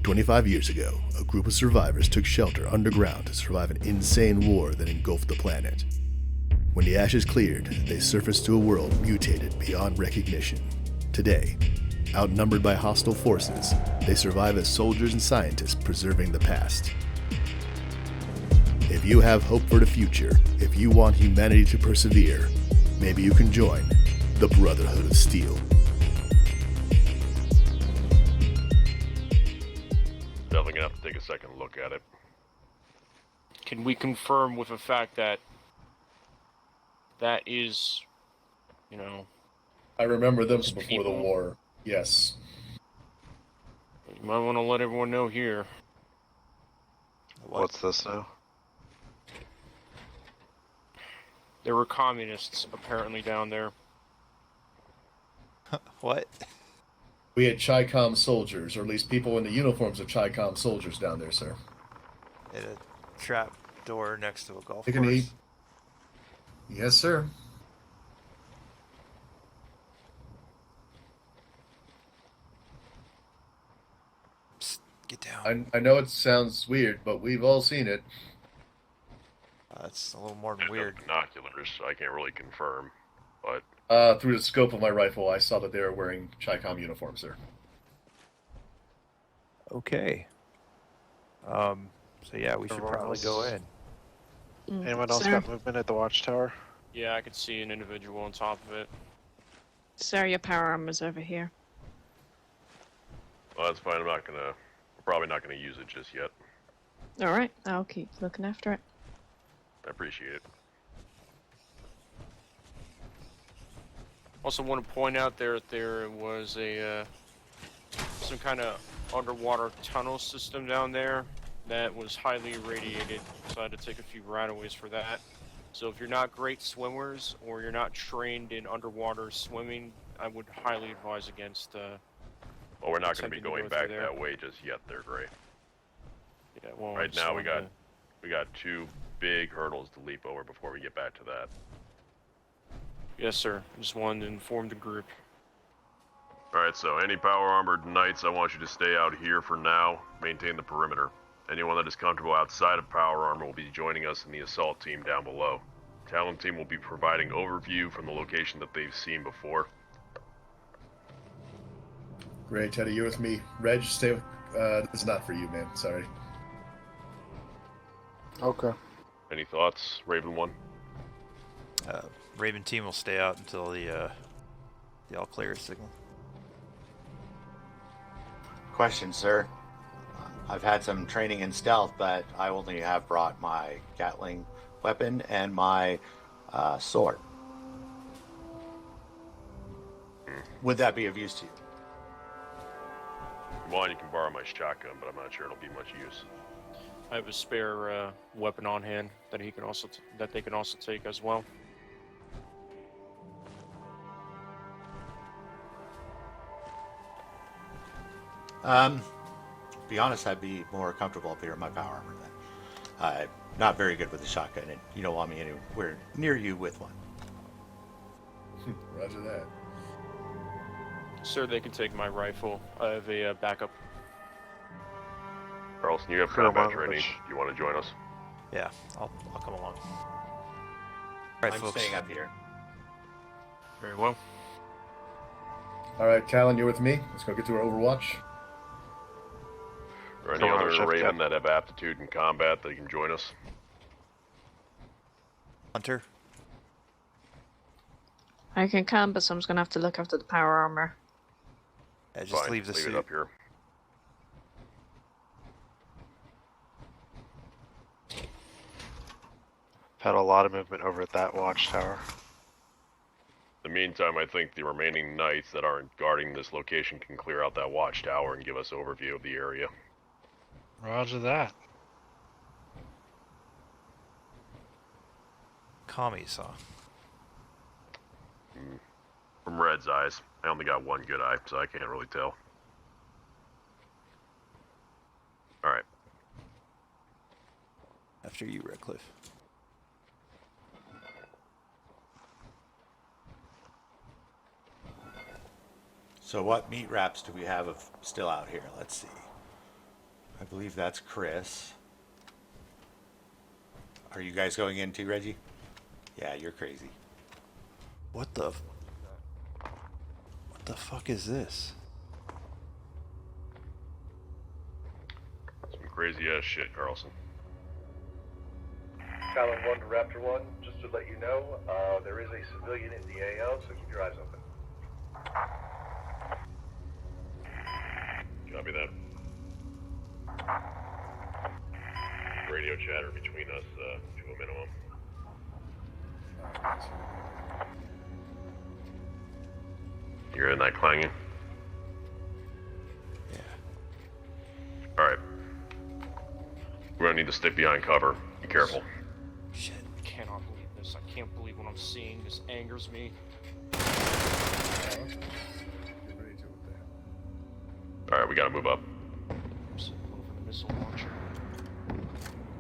25 years ago, a group of survivors took shelter underground to survive an insane war that engulfed the planet. When the ashes cleared, they surfaced to a world mutated beyond recognition. Today, outnumbered by hostile forces, they survive as soldiers and scientists preserving the past. If you have hope for the future, if you want humanity to persevere, maybe you can join the Brotherhood of Steel. Definitely gonna have to take a second look at it. Can we confirm with the fact that that is, I remember them those from before people? the war. Yes. You might want to let everyone know here. What's this now? There were communists apparently down there. What? We had Chi-Com soldiers, or at least people in the uniforms of Chi-Com soldiers down there, sir. At a trap door next to a golf Take a knee. course. Yes, sir. Psst, get down. I know it sounds weird, but we've all seen it. That's a little more than There's weird. no binoculars, so I can't really confirm. But Through the scope of my rifle, I saw that they were wearing Chi-Com uniforms, sir. Okay. So yeah, we should Everyone probably else? go in. Anyone else Sir? got movement at the watchtower? Yeah, I could see an individual on top of it. Sir, your power armor's over here. well, that's fine. We're probably not gonna use it just yet. Alright, I'll keep looking after it. I appreciate it. Also want to point out there was some kind of underwater tunnel system down there that was highly irradiated, so I had to take a few right-of-ways for that. So if you're not great swimmers or you're not trained in underwater swimming, I would highly advise against Well, we're not gonna be attempting to going go back through there. that way just yet. There, Gray. Yeah, well, Right just now we wanted got two big hurdles to leap over before we get back to that. Yes, sir. Just wanted to inform the group. Alright, so any power armored knights, I want you to stay out here for now. Maintain the perimeter. Anyone that is comfortable outside of power armor will be joining us in the assault team down below. Talon team will be providing overview from the location that they've seen before. Great, Teddy, you're with me. Reg, stay with... this is not for you, man. Sorry. Okay. Any thoughts, Raven 1? Raven team will stay out until the all clear signal. Question, sir. I've had some training in stealth, but I only have brought my Gatling weapon and my sword. Would that be of use to you? One, you can borrow my shotgun, but I'm not sure it'll be much use. I have a spare weapon on hand that he can also that they can also take as well. Be honest, I'd be more comfortable up here in my power armor then. I'm not very good with the shotgun, and you don't want me anywhere near you with one. Roger that. Sir, they can take my rifle. I have a backup. Carlson, you have combat training. Kermanovich. You want to join us? Yeah, I'll come along. Alright, I'm folks. staying up here. Very well. All right, Talon, you're with me. Let's go get to our Overwatch. Or any Come on, other Chef Raven Cap. that have aptitude in combat that can join us? Hunter. I can come, but someone's gonna have to look after the power armor. Yeah, just Fine, leave the suit. it up here. Had a lot of movement over at that watchtower. In the meantime, I think the remaining knights that aren't guarding this location can clear out that watchtower and give us overview of the area. Roger that. Commies, huh? From Red's eyes, I only got one good eye, so I can't really tell. Alright. After you, Redcliffe. So what meat wraps do we have still out here? Let's see. I believe that's Chris. Are you guys going in too, Reggie? Yeah, you're crazy. What the fuck is this? Some crazy ass shit, Carlson. Talon 1 to Raptor 1, just to let you know, there is a civilian in the AO, so keep your eyes open. Copy that. Radio chatter between us to a minimum. You hearing that clanging? Yeah. Alright. We're gonna need to stick behind cover. Be careful. Shit. I cannot believe this. I can't believe what I'm seeing. This angers me. Alright, we gotta move up. I'm sitting over the missile launcher.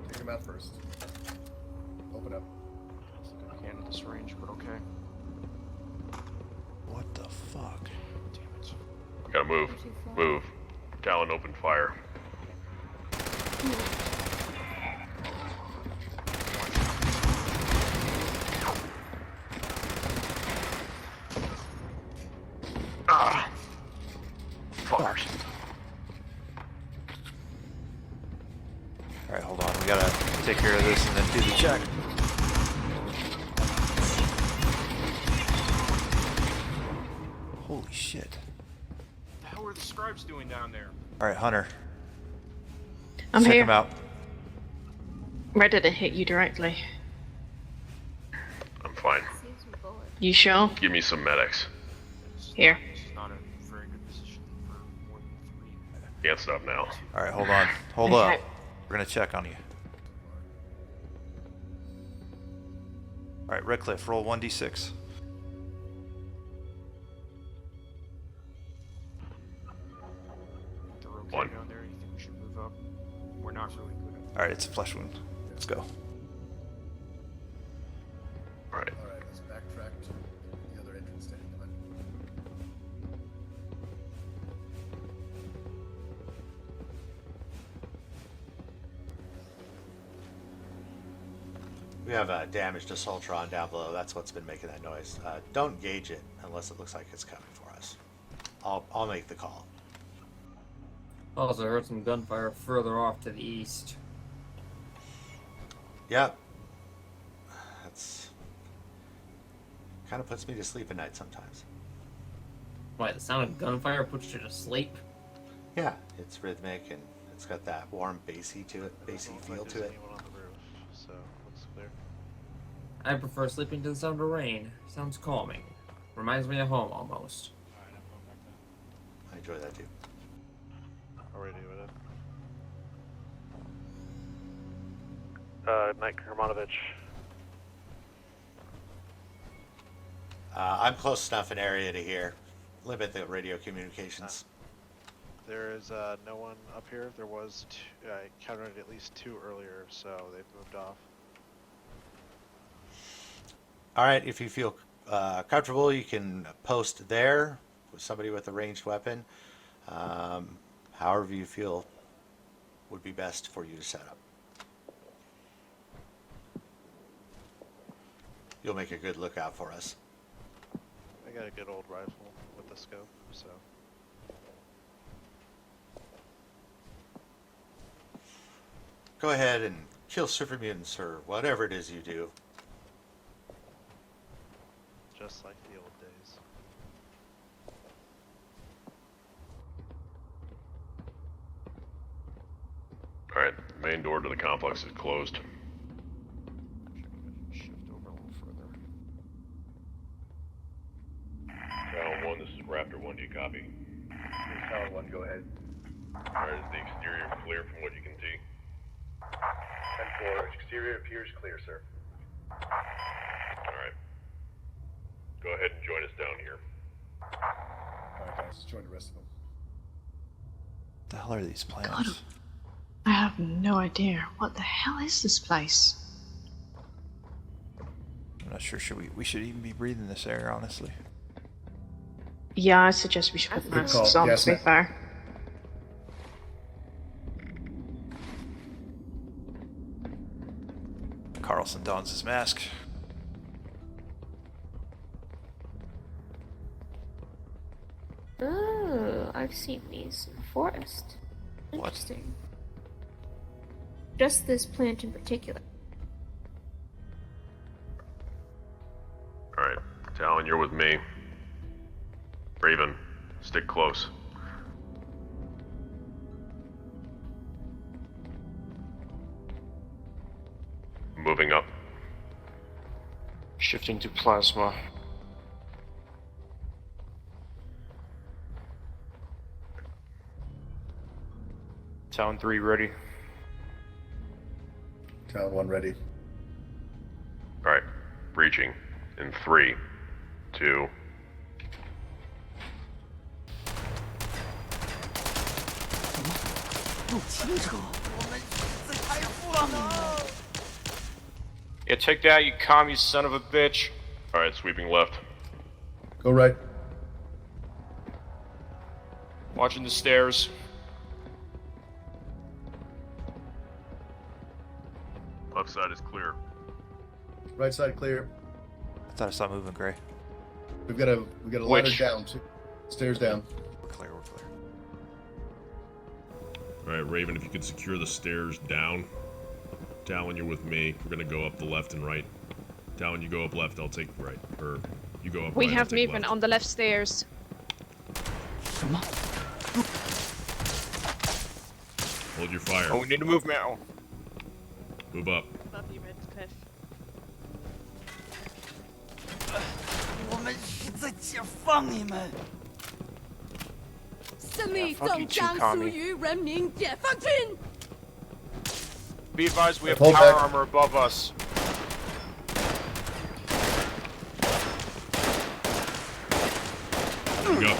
Take him out first. Open up. I don't think I can at this range, but okay. What the fuck? Damn it. We gotta move. Move. Talon, open fire. Ah! Fuckers. Alright, hold on. We gotta take care of this and then do the check. Holy shit. What the hell are the scribes doing down there? Alright, Hunter. I'm check here. him out. Ready to hit you directly. I'm fine. You sure? Give me some medics. Here. This is not a very good position for more than 3. Can't stop now. Alright, hold on. Hold Okay. up. We're gonna check on you. Alright, Redcliffe, roll 1d6. They're okay One. down there. You think we should move up? We're not really good at Alright, it's a flesh wound. Let's go. Alright. Alright, let's backtrack to the other entrance to England. We have a damaged Assaultron down below. That's what's been making that noise. Don't engage it unless it looks like it's coming for us. I'll make the call. Also heard some gunfire further off to the east. Yep. That's kind of puts me to sleep at night sometimes. Why, the sound of gunfire puts you to sleep? Yeah, it's rhythmic and it's got that warm bassy to it, bassy Looks feel like to there's it. anyone on the roof, so looks clear. I prefer sleeping to the sound of rain. Sounds calming. Reminds me of home almost. Alright, I'm going back down. I enjoy that too. Already with it. Knight Kermanovich. I'm close enough an area to hear. Limit the radio communications. There is no one up here. There was two, I counted at least 2 earlier, so they've moved off. All right, if you feel comfortable, you can post there with somebody with a ranged weapon. However you feel would be best for you to set up. You'll make a good lookout for us. I got a good old rifle with the scope, so. Go ahead and kill super mutants or whatever it is you do. Just like the old days. Alright, main door to the complex is closed. Shift over a little further. Talon 1, this is Raptor 1, do you copy? Talon 1, go ahead. Alright, is the exterior clear from what you can see? 10-4, exterior appears clear, sir. Alright. Go ahead and join us down here. Alright, guys, let's join the rest of them. What the hell are these plans? God. I have no idea. What the hell is this place? I'm not sure. We should even be breathing this air, honestly. Yeah, I suggest we should put Good masks call. on, Yes, to be ma'am. fair. Carlson dons his mask. Oh, I've seen these in the forest. What? Interesting. Just this plant in particular. Alright, Talon, you're with me. Raven, stick close. Moving up. Shifting to plasma. Town 3 ready. Town 1 ready. Alright, breaching in 3, 2. Yeah, take that, you commie son of a bitch. Alright, sweeping left. Go right. Watching the stairs. Left side is clear. Right side clear. I thought I saw movement, Gray. We got a ladder Which? down. Stairs down. We're clear, we're clear. Alright, Raven, if you could secure the stairs down. Talon, you're with me. We're gonna go up the left and right. Talon, you go up left, I'll take right. Or, you go up We right, I'll have take movement left. on the left stairs. Hold your fire. Oh, we need to move now. Move up. Above you, Redcliffe. Be advised, we have Hold power back. armor above us. Go.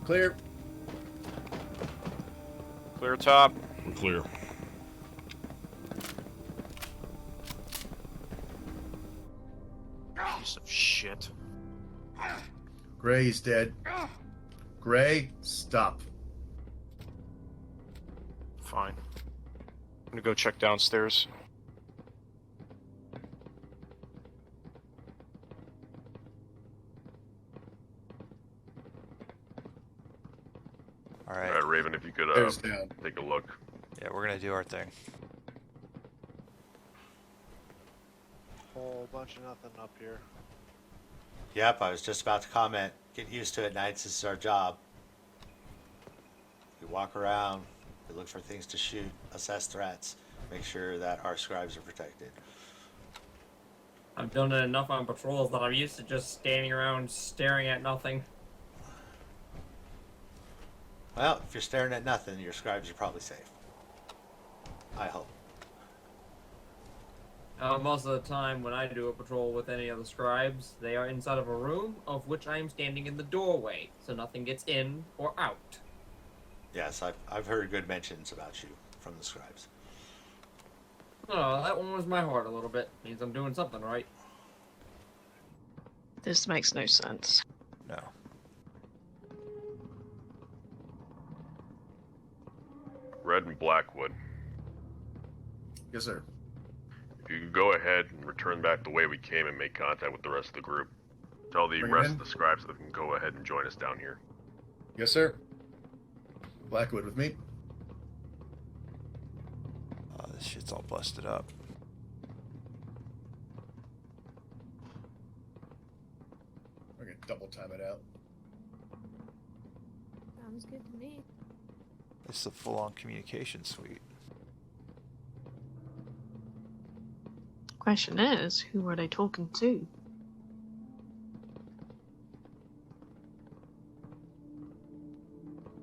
Clear. Clear top. We're clear. Piece of shit. Gray's dead. Gray, stop. Fine. I'm gonna go check downstairs. Alright. Alright, Raven, if you could Stairs down. take a look. Yeah, we're gonna do our thing. Whole bunch of nothing up here. Yep, I was just about to comment. Get used to it, Knights. This is our job. We walk around, we look for things to shoot, assess threats, make sure that our scribes are protected. I've done it enough on patrols that I'm used to just standing around staring at nothing. Well, if you're staring at nothing, your scribes are probably safe. I hope. Most of the time when I do a patrol with any of the scribes, they are inside of a room of which I am standing in the doorway, so nothing gets in or out. Yes, I've heard good mentions about you from the scribes. Oh, that one was my heart a little bit. Means I'm doing something right. This makes no sense. No. Red and Blackwood. Yes, sir. If you could go ahead and return back the way we came and make contact with the rest of the group. Tell the Bring it rest in. of the scribes that they can go ahead and join us down here. Yes, sir. Blackwood with me. Oh, this shit's all busted up. We're gonna double time it out. Sounds good to me. This is a full-on communication suite. Question is, who are they talking to?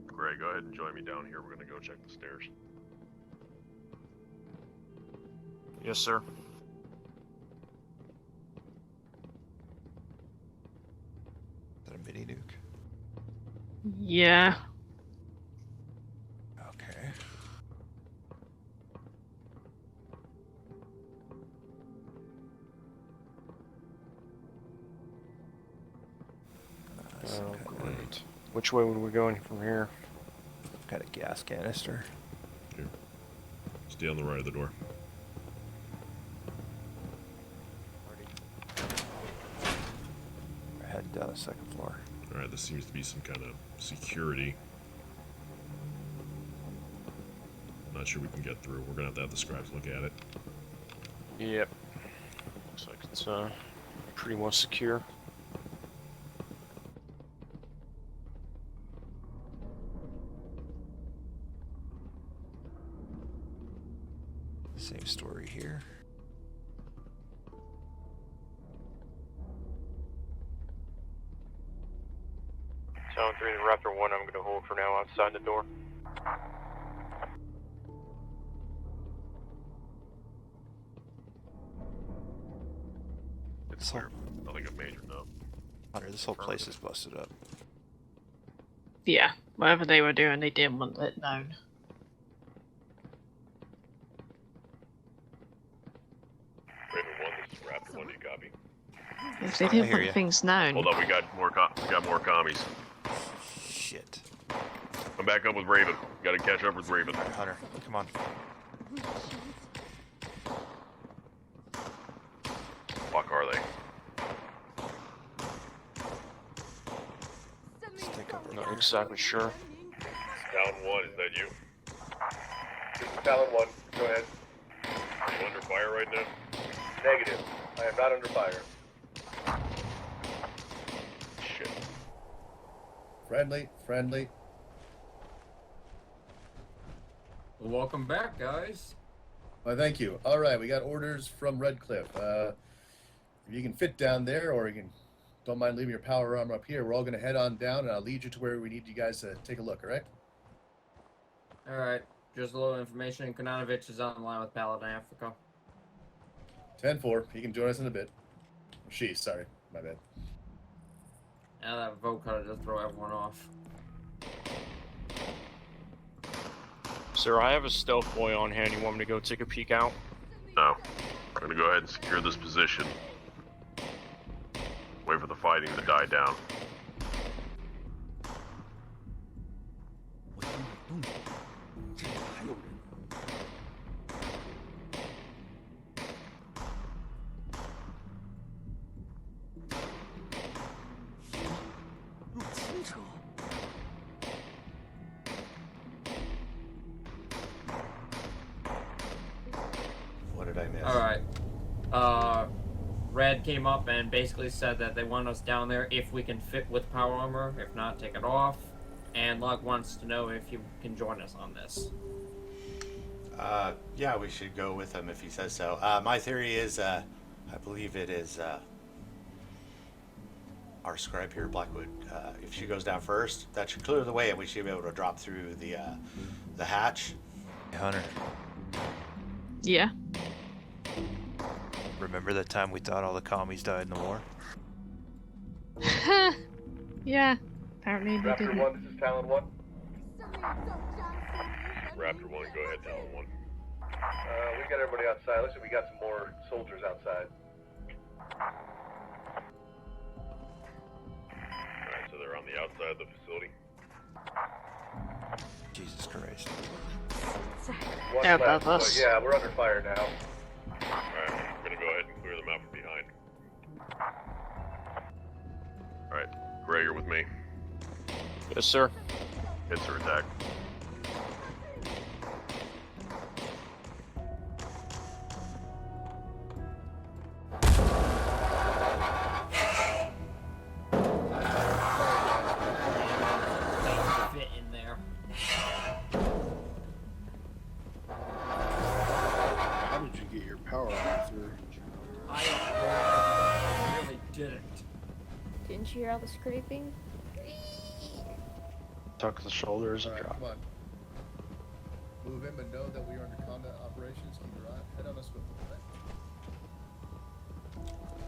Gray, go ahead and join me down here. We're gonna go check the stairs. Yes, sir. Is that a mini nuke? Yeah. Okay. Which way would we go in from here? Got a gas canister. Here. Stay on the right of the door. We're heading down the second floor. Alright, this seems to be some kind of security. Not sure we can get through. We're gonna have the scribes look at it. Yep. Looks like it's pretty well secure. Same story here. Town 3 to Raptor 1, I'm gonna hold for now outside the door. It's clear. Nothing of major, no. Hunter, this whole place is busted up. Yeah, whatever they were doing, they didn't want it known. Raven 1, this is Raptor 1, do you copy? If they didn't want things known. Hold on, we got more commies. Shit. Come back up with Raven. Gotta catch up with Raven. Alright, Hunter, come on. Fuck are they? Not exactly sure. Town 1, is that you? This is Talon 1. Go ahead. Are you under fire right now? Negative. I am not under fire. Shit. Friendly, friendly. Well, welcome back, guys. Why, thank you. All right, we got orders from Redcliffe. If you can fit down there, or you can, don't mind leaving your power armor up here, we're all going to head on down, and I'll lead you to where we need you guys to take a look, all right? Alright, just a little information. Kermanovich is on the line with Paladin Africa. 10-4. He can join us in a bit. She, sorry. My bad. Now that vote cutter just throw everyone off. Sir, I have a stealth boy on hand. You want me to go take a peek out? No. We're gonna go ahead and secure this position. Wait for the fighting to die down. What did I miss? Alright. Red came up and basically said that they want us down there if we can fit with power armor. If not, take it off. And Locke wants to know if you can join us on this. Yeah, we should go with him if he says so. My theory is, I believe it is our scribe here, Blackwood. If she goes down first, that should clear the way, and we should be able to drop through the hatch. Hey, Hunter, Yeah. remember that time we thought all the commies died in the war? Yeah. Apparently they Raptor didn't. 1, this is Talon 1. Raptor 1, go ahead, Talon 1. We got everybody outside. Looks like we got some more soldiers outside. Alright, so they're on the outside of the facility. Jesus Christ. One They're left, above us. but yeah, we're under fire now. Alright, we're gonna go ahead and clear them out from behind. Alright, Gray, you're with me. Yes, sir. Hits or attack. Fit in there. How did you get your power armor through? I really didn't. Didn't you hear all the scraping? Tuck the shoulders and Alright, drop. come on. Move in, but know that we are under combat operations. Keep your head on a swivel, right?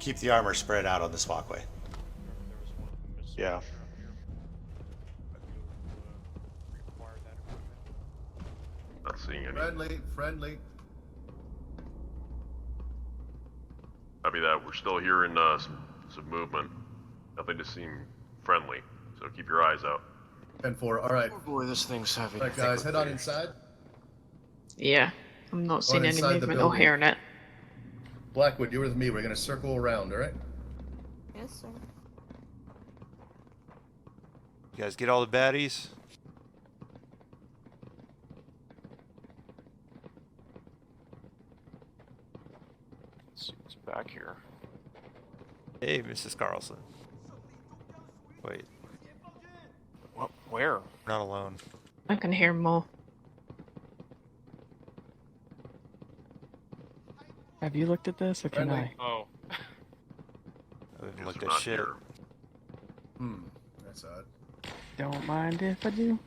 Keep the armor spread out on this walkway. Yeah. Not seeing any. Friendly, friendly. Copy that. We're still hearing some movement. Nothing to seem friendly, so keep your eyes out. 10-4. All right. Oh boy, this thing's heavy. All right, guys, head on inside. Yeah, I'm not seeing any inside the movement or building. hearing it. Blackwood, you're with me. We're gonna circle around. All right. Yes, sir. You guys get all the baddies? Let's see what's back here. Hey, Mrs. Carlson. Wait, What? Where? we're not alone. I can hear more. Have you looked at this, or can Friendly. I? Oh. I haven't Guess looked we're at not shit. here. That's odd. Don't mind if I do.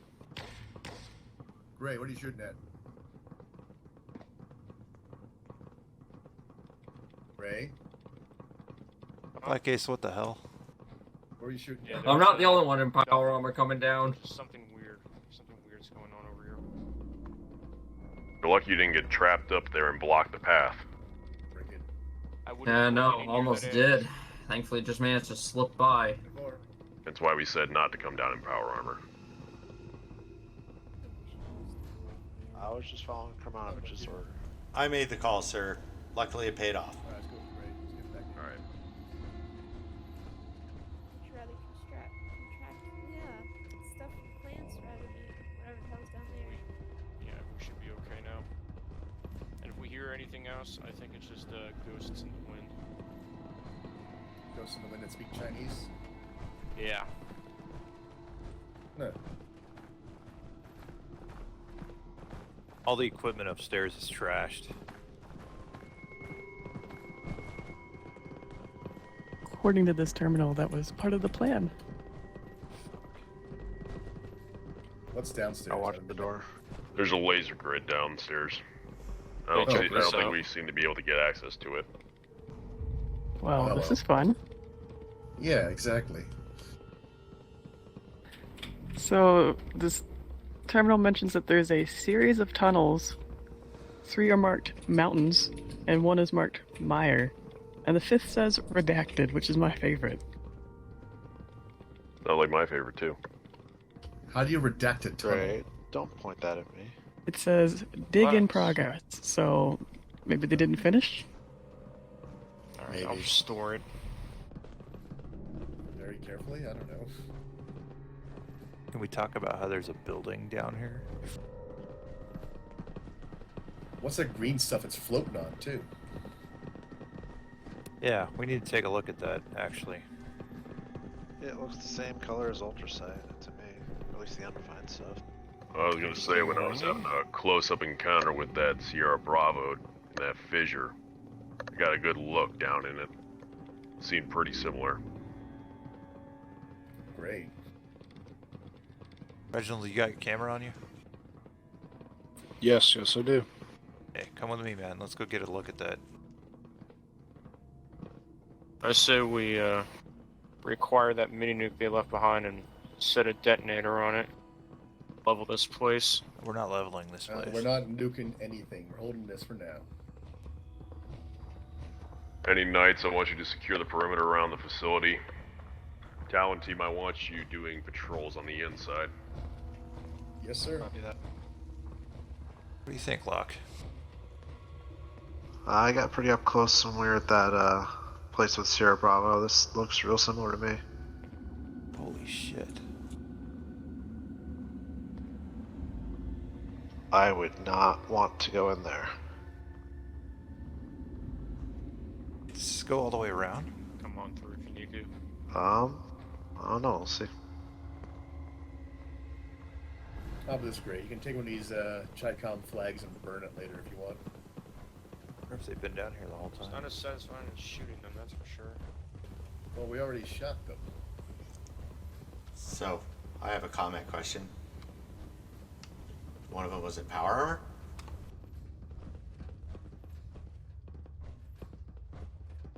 Gray, what are you shooting at? Gray, Black Ace, what the hell? what are you shooting Yeah, at? I'm not the only one in power armor coming down. Something weird. Something weird's going on over here. You're lucky you didn't get trapped up there and block the path. Frickin' I wouldn't Yeah, put no, any near almost that did. edge. Thankfully, just managed to slip by. 10-4. That's why we said not to come down in power armor. I was just following Kermanovich's order. I made the call, sir. Luckily, it paid off. All right, let's go with Gray. Let's get back in. Alright. Would you rather contract? Yeah. Stuff plants rather than whatever the hell's down there. Yeah, we should be okay now. And if we hear anything else, I think it's just ghosts in the wind. Ghosts in the wind that speak Chinese. Yeah. No. All the equipment upstairs is trashed. According to this terminal, that was part of the plan. What's downstairs? I'll watch the door. There's a laser grid downstairs. I Hey, don't, check see, I this don't think out. we seem to be able to get access to it. Well, Oh, this well. is fun. Yeah, exactly. So, this terminal mentions that there's a series of tunnels. 3 are marked mountains, and 1 is marked mire. And the 5th says redacted, which is my favorite. Not like my favorite too. How do you redact a tunnel? Great. Don't point that at me. It says dig in Relax. progress, so maybe they didn't finish? Alright, I'll Maybe. restore it. Very carefully. I don't know. Can we talk about how there's a building down here? What's that green stuff it's floating on too? Yeah, we need to take a look at that, actually. It looks the same color as ultrasight to me. At least the undefined stuff. I was gonna say when I was having a close-up encounter with that Sierra Bravo, that fissure, I got a good look down in it. Seemed pretty similar. Great. Reginald, you got your camera on you? Yes, I do. Hey, come with me, man. Let's go get a look at that. I say we require that mini nuke they left behind and set a detonator on it. Level this place. We're not leveling this place. We're not nuking anything. We're holding this for now. Any Knights, I want you to secure the perimeter around the facility. Talon team, I want you doing patrols on the inside. Yes, sir. Copy that. What do you think, Locke? I got pretty up close when we were at that place with Sierra Bravo. This looks real similar to me. Holy shit. I would not want to go in there. Does this go all the way around? Come on through if you need to. I don't know. We'll see. Oh, but this is great. You can take one of these Chi-Com flags and burn it later if you want. I wonder if they've been down here the whole It's time. not as satisfying as shooting them, that's for sure. Well, we already shot them. So, I have a comment question. One of them was in power armor?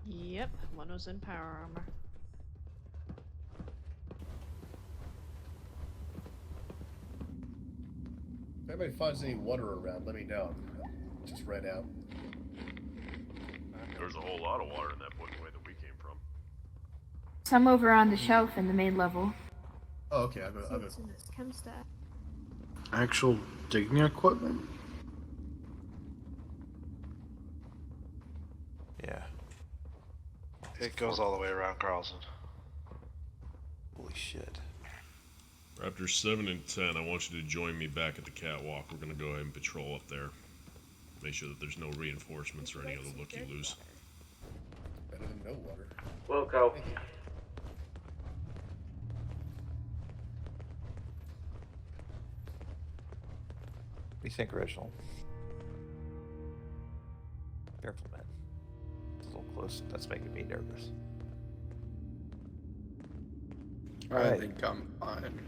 Yep, one was in power armor. If anybody finds any water around, let me know. Just ran out. There's a whole lot of water in that book the way that we came from. Some over on the shelf in the main level. Oh, okay. I've See what's in this chem stack. Actual digging equipment? Yeah. It goes all the way around Carlson. Holy shit. Raptor 7 and 10, I want you to join me back at the catwalk. We're gonna go ahead and patrol up there. Make sure that there's no reinforcements or any other looky-loos. Better than no water. We'll go. Thank you. What do you think, Reginald? Careful, man. It's a little close. That's making me nervous. I think I'm fine.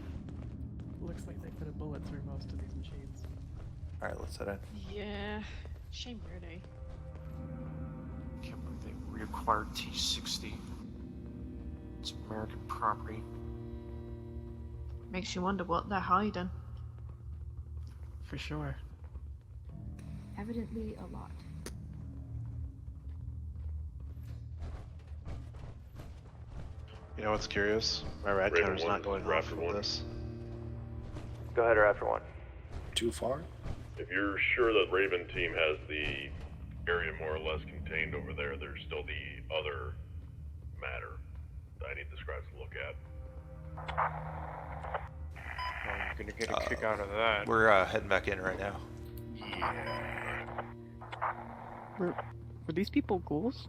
Looks like they put a bullet through most of these machines. Alright, let's head in. Yeah. Shame weird, eh? Can't believe they reacquired T60. It's American property. Makes you wonder what they're hiding. For sure. Evidently a lot. You know what's curious? My rat Raven counter's 1, not going off Raptor with 1. this. Go ahead, Raptor 1. Too far? If you're sure that Raven team has the area more or less contained over there, there's still the other matter that I need the scribes to look at. Well, you're gonna get a kick out of that. We're heading back in right now. Were these people ghouls?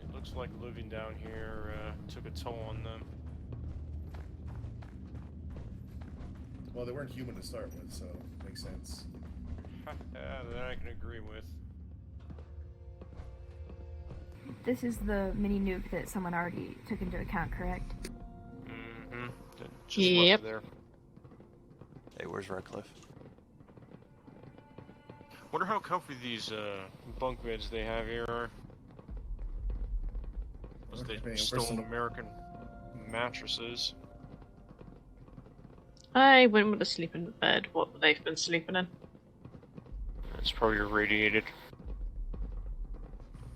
It looks like living down here took a toll on them. Well, they weren't human to start with, so makes sense. Yeah, that I can agree with. This is the mini nuke that someone already took into account, correct? Mm-hmm. Yep. There. Hey, where's Redcliffe? Wonder how comfy these bunk beds they have here are. Unless they Okay, stole personal- American mattresses. I wouldn't want to sleep in the bed what they've been sleeping in. It's probably irradiated.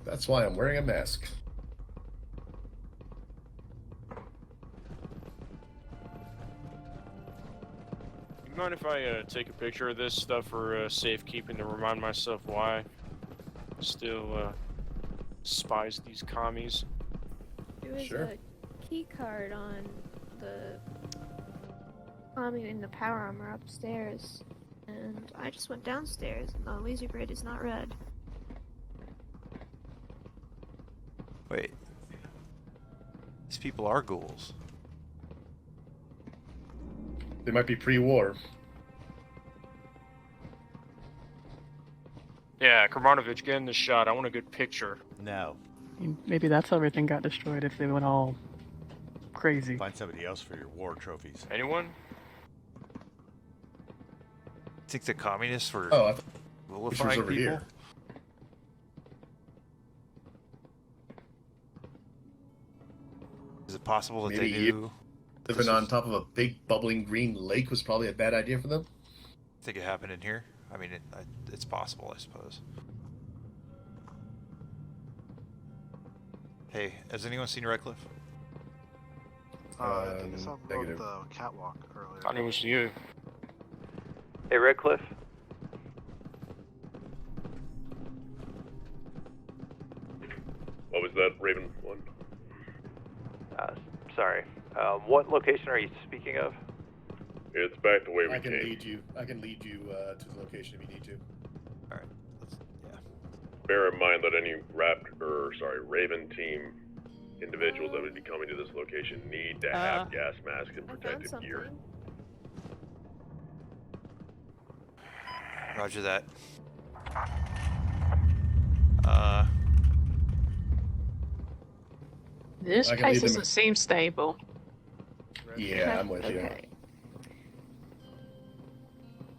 That's why I'm wearing a mask. You mind if I take a picture of this stuff for safekeeping to remind myself why I still spies these commies? There was Sure. a key card on the commie in the power armor upstairs, and I just went downstairs, and the laser grid is not red. Wait. These people are ghouls. They might be pre-war. Yeah, Kermanovich, get in the shot. I want a good picture. No. I mean, maybe that's how everything got destroyed if they went all crazy. Find somebody else for your war trophies. Anyone? Think the communists were Oh, I thought this was vilifying over people? here. Is it possible that Maybe they knew? that this Living on was- top of a big bubbling green lake was probably a bad idea for them. Think it happened in here? I mean, it's possible, I suppose. Hey, has anyone seen Redcliffe? I think I saw him go up negative. the catwalk earlier. I thought it was you. Hey, Redcliffe. What was that, Raven 1? Sorry. What location are you speaking of? It's back the way we I can came. lead you. I can lead you to the location if you need to. Alright, yeah. Bear in mind that any Raven team individuals that would be coming to this location need to have gas masks and I found protective something. gear. Roger that. This I can place lead them- doesn't seem stable. Yeah, I'm with you. Okay.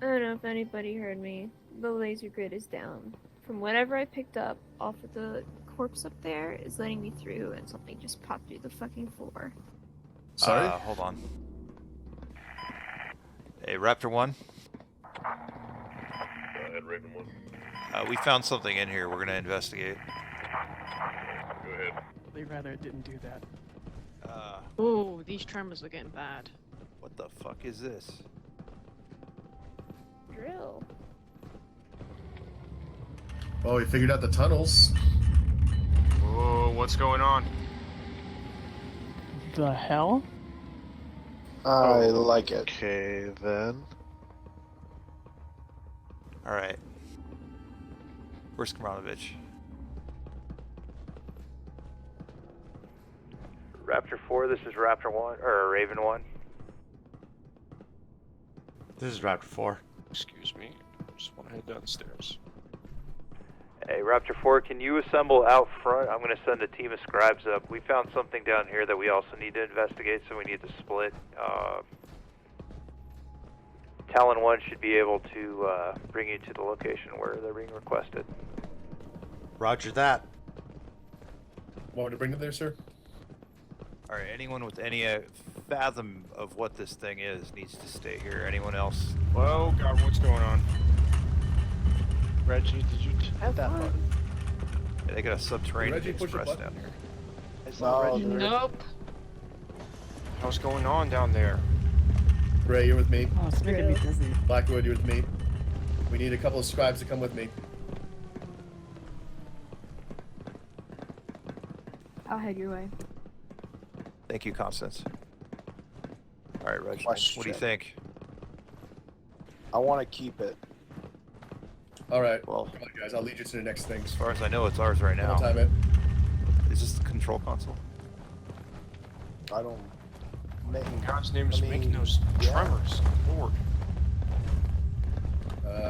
I don't know if anybody heard me. The laser grid is down. From whatever I picked up off of the corpse up there is letting me through, and something just popped through the fucking floor. Sorry? Hold on. Hey, Raptor 1. Go ahead, Raven 1. We found something in here. We're gonna investigate. Go ahead. They'd rather it didn't do that. Oh, these tremors are getting bad. What the fuck is this? Drill. Well, we figured out the tunnels. Whoa, what's going on? The hell? I like it. Okay, then. Alright. Where's Kermanovich? Raptor 4, this is Raptor 1, or Raven 1. This is Raptor 4. Excuse me. Just want to head downstairs. Hey, Raptor 4, can you assemble out front? I'm going to send a team of scribes up. We found something down here that we also need to investigate, so we need to split. Talon 1 should be able to bring you to the location where they're being requested. Roger that. Want to bring them there, sir? Alright, anyone with any fathom of what this thing is needs to stay here. Anyone else? Oh god, what's going on? Reggie, did you hit that button? Yeah, they got a subterranean Reggie, push a express button. down here. I saw Reggie. Nope. What's going on down there? Gray, you're with me. Oh, it's making me dizzy. Blackwood, you're with me. We need a couple of scribes to come with me. I'll head your way. Thank you, Constance. Alright, Reg, Question. what do you think? I want to keep it. All right. Well, Come on, guys. I'll lead you to the next thing. as far as I know, it's ours right now. One time in. Is this the control console? I don't. In God's name is making those tremors. Lord.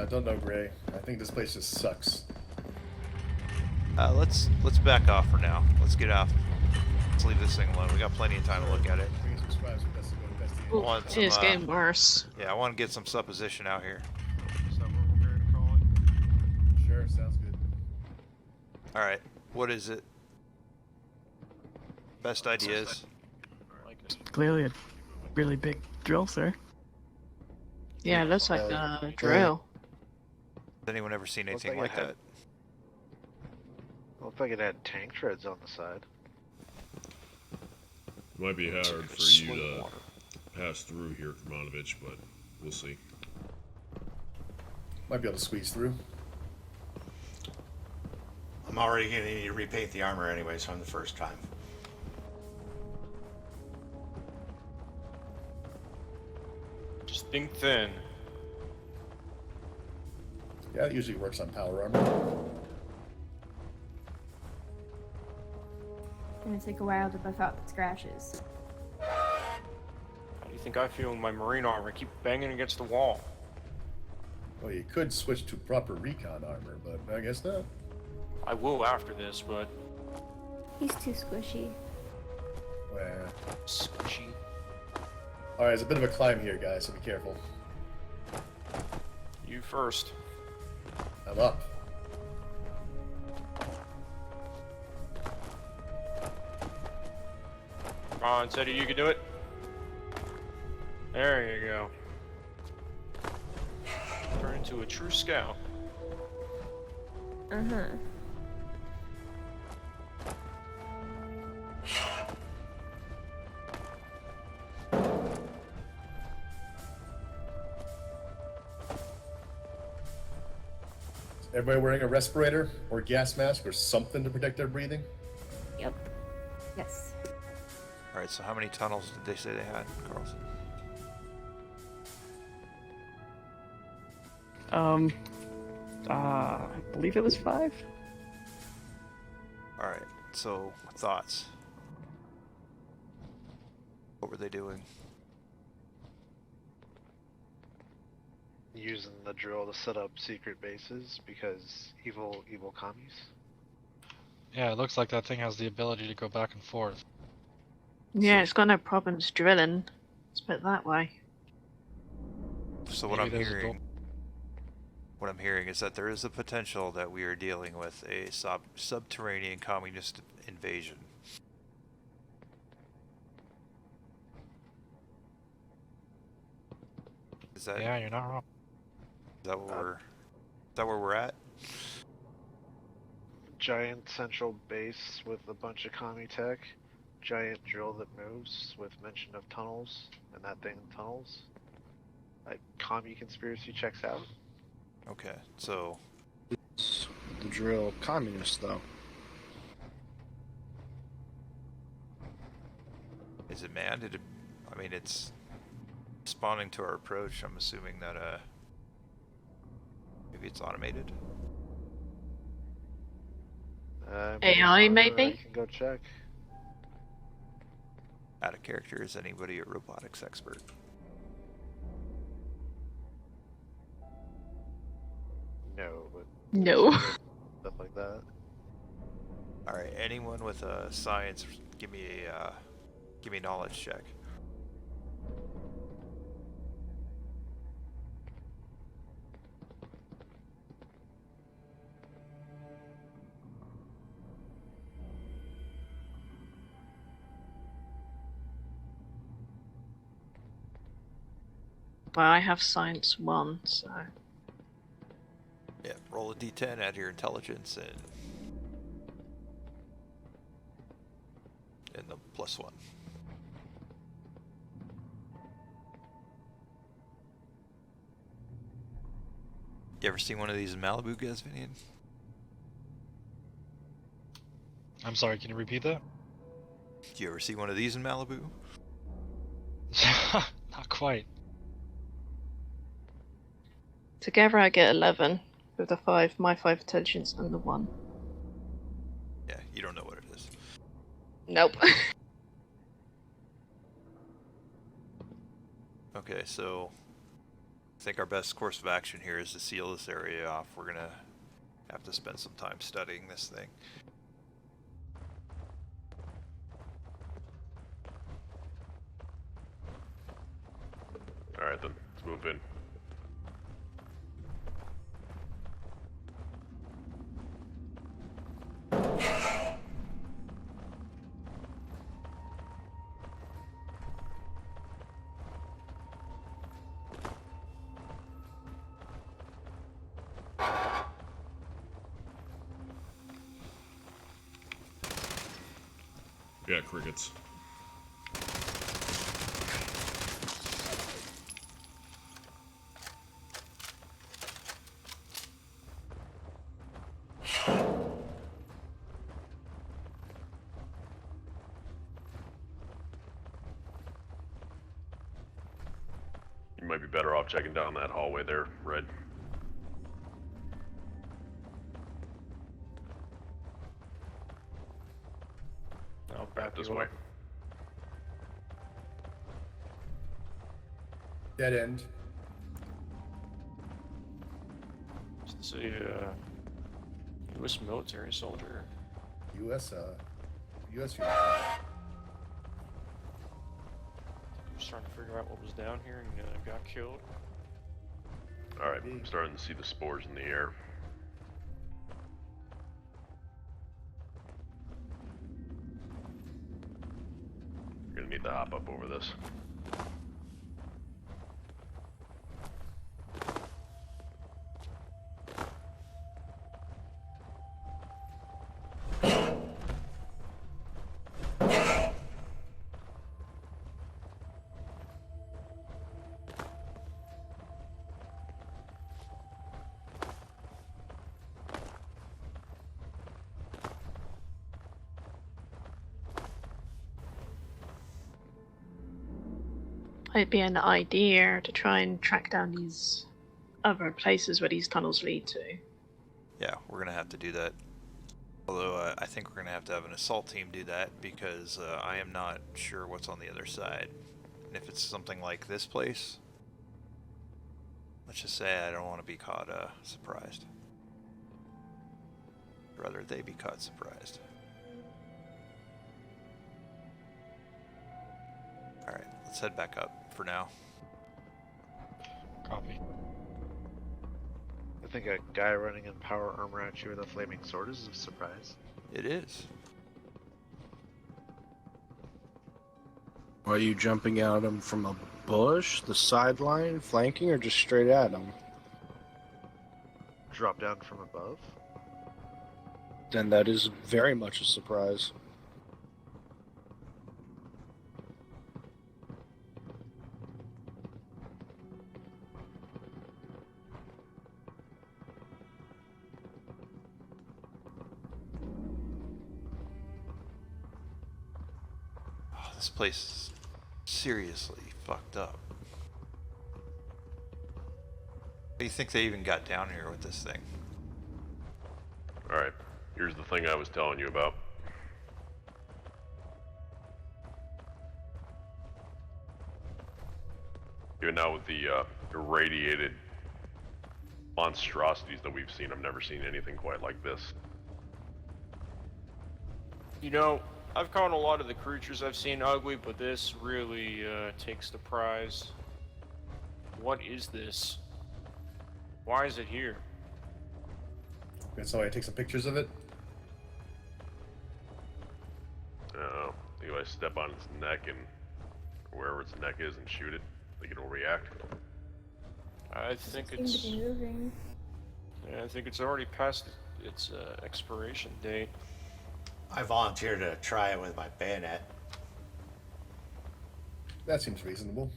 Don't know, Gray. I think this place just sucks. Let's back off for now. Let's get off. Let's leave this thing alone. We got plenty of time to look at it. Bring some scribes with us to go investigate. Ooh, want it some, is getting worse. Yeah, I want to get some supposition out here. Is that what we're going to call it? Sure, sounds good. Alright, what is it? Best ideas? I like it. Clearly a really big drill, sir. Yeah, it looks like a drill. Has anyone ever seen Looks anything like like it that? Looked like it had tank treads on the side. Might be hard for you to pass through here, Kermanovich, but we'll see. Might be able to squeeze through. I'm already going to need to repaint the armor anyways from the first time. Just think thin. Yeah, it usually works on power armor. It's gonna take a while to buff out the scratches. How do you think I feel in my marine armor? I keep banging against the wall. Well, you could switch to proper recon armor, but I guess not. I will after this, but He's too squishy. Well, squishy. all right, it's a bit of a climb here, guys, so be careful. You first. I'm up. Come on, Teddy, you can do it. There you go. Turn into a true scout. Uh-huh. Everybody wearing a respirator or gas mask or something to protect their breathing? Yep. Yes. Alright, so how many tunnels did they say they had, Carlson? I believe it was 5. Alright, so thoughts. What were they doing? Using the drill to set up secret bases because evil commies. Yeah, it looks like that thing has the ability to go back and forth. Yeah, it's got no problems drilling. Let's put it that way. So what Maybe I'm there's a hearing, what I'm hearing is that there is a potential that we are dealing with a subterranean communist invasion. Is that? Yeah, you're not wrong. Is that what we're? Is that where we're at? Giant central base with a bunch of commie tech. giant drill that moves with mention of tunnels, and that thing tunnels. Like, commie conspiracy checks out. Okay, so It's the drill communist, though. is it manned? I mean, it's responding to our approach. I'm assuming that maybe it's automated. AI, maybe? I can go check. Out of character, is anybody a robotics expert? No, but No. stuff like that. All right, anyone with a science, give me a knowledge check. Well, I have science 1, so. Yeah, roll a d10, add your intelligence, and the +1. You ever seen one of these in Malibu, Gazvinian? I'm sorry, can you repeat that? Do you ever see one of these in Malibu? Not quite. Together I get 11 with the 5, my 5 intelligence, and the 1. Yeah, you don't know what it is. Nope. Okay, so I think our best course of action here is to seal this area off. We're gonna have to spend some time studying this thing. Alright then, let's move in. Yeah, crickets. You might be better off checking down that hallway there, Red. I'll back this you way. up. Dead end. It's a U.S. military soldier. U.S. U.S. Just trying to figure out what was down here and got killed. Alright, I'm starting to see the spores in the air. You're gonna need to hop up over this. Might be an idea to try and track down these other places where these tunnels lead to. Yeah, we're gonna have to do that. Although I think we're gonna have to have an assault team do that because I am not sure what's on the other side. And if it's something like this place, let's just say I don't want to be caught surprised. I'd rather they be caught surprised. Alright, let's head back up for now. Copy. I think a guy running in power armor at you with a flaming sword is a surprise. It is. Are you jumping at him from a bush, the sideline, flanking, or just straight at him? Drop down from above? Then that is very much a surprise. This place is seriously fucked up. How do you think they even got down here with this thing? Alright, here's the thing I was telling you about. Even now with the irradiated monstrosities that we've seen, I've never seen anything quite like this. You know, I've caught a lot of the creatures I've seen ugly, but this really takes the prize. What is this? Why is it here? Can somebody take some pictures of it? I think if I step on its neck and wherever its neck is and shoot it, I think it'll react. I think Seems to be moving. Yeah, I think it's already past its expiration date. I volunteer to try it with my bayonet. That seems reasonable.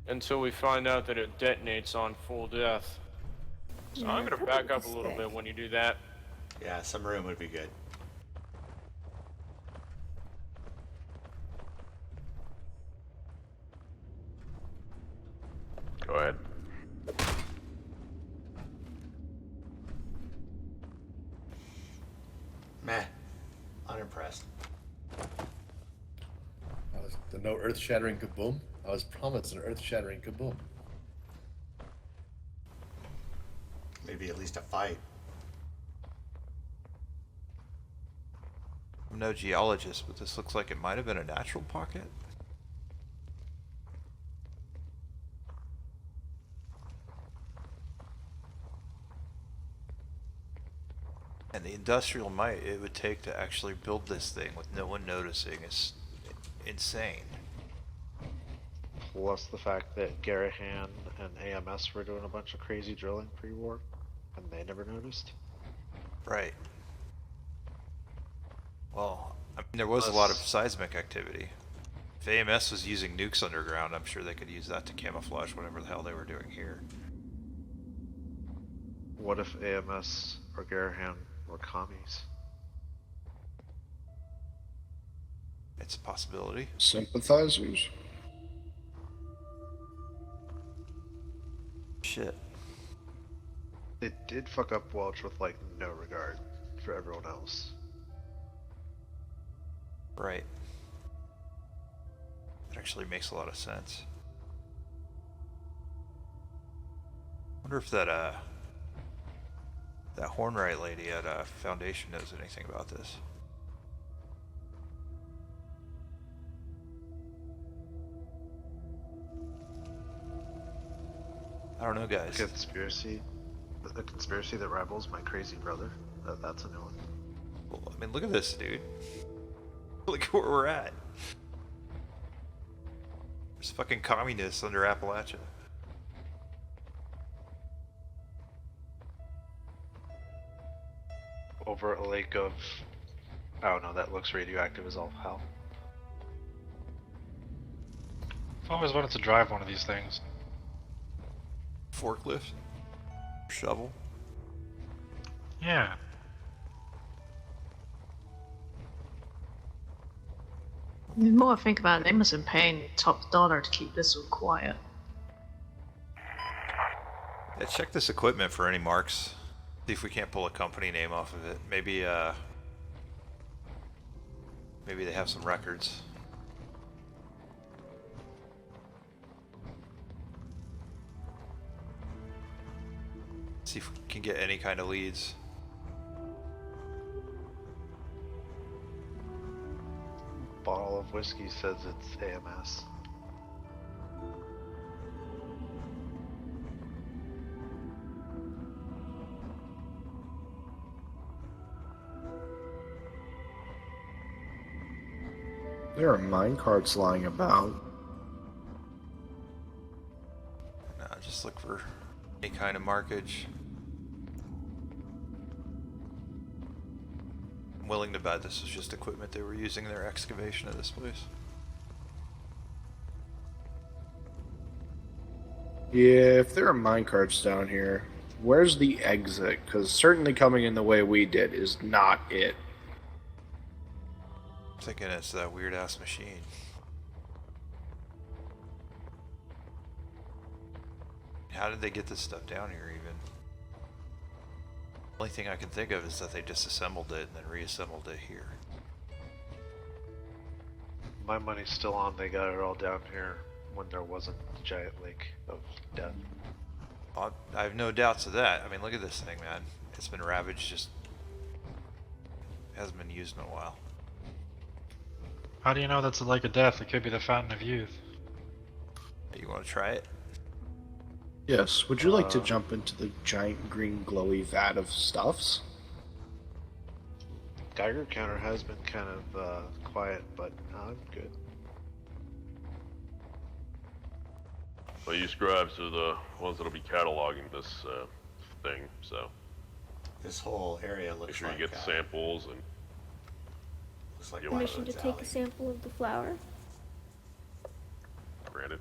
Until we find out that it detonates on full death. So Yeah, I'm gonna how back about up a the little stick? bit when you do that. Yeah, some room would be good. Go ahead. Meh. Unimpressed. The no earth-shattering kaboom? I was promised an earth-shattering kaboom. Maybe at least a fight. I'm no geologist, but this looks like it might have been a natural pocket. And the industrial might it would take to actually build this thing with no one noticing is insane. Plus the fact that Garahan and AMS were doing a bunch of crazy drilling pre-war, and they never noticed. Right. Well, I mean, there was a lot of seismic activity. If AMS was using nukes underground, I'm sure they could use that to camouflage whatever the hell they were doing here. What if AMS or Garahan were commies? It's a possibility. Sympathizers. Shit. It did fuck up Welch with like no regard for everyone else. Right. That actually makes a lot of sense. Wonder if that Hornwright lady at Foundation knows anything about this. I don't know, guys. A conspiracy that rivals my crazy brother. That's a new one. Well, I mean, look at this, dude. Look at where we're at. There's fucking communists under Appalachia. Over a lake of... Oh no, that looks radioactive as all hell. I've always wanted to drive one of these things. Forklift? Shovel? Yeah. The more I think about it, they must have been paying top dollar to keep this so quiet. Yeah, check this equipment for any marks. See if we can't pull a company name off of it. Maybe they have some records. See if we can get any kind of leads. Bottle of whiskey says it's AMS. There are minecarts lying about. No, just look for any kind of markage. I'm willing to bet this is just equipment they were using in their excavation of this place. Yeah, if there are minecarts down here, where's the exit? Because certainly coming in the way we did is not it. Thinking it's that weird ass machine. How did they get this stuff down here even? The only thing I can think of is that they disassembled it and then reassembled it here. My money's still on they got it all down here when there wasn't the giant lake of death. I have no doubts of that. I mean, look at this thing, man. It's been ravaged, just hasn't been used in a while. How do you know that's a lake of death? It could be the fountain of youth. You want to try it? Yes. Would you like to jump into the giant green glowy vat of stuffs? Geiger counter has been kind of quiet, but I'm good. Well, you scribes are the ones that'll be cataloging this thing, so This whole area looks make sure like you get the samples and looks like Permission to take a sample of the flour. granted.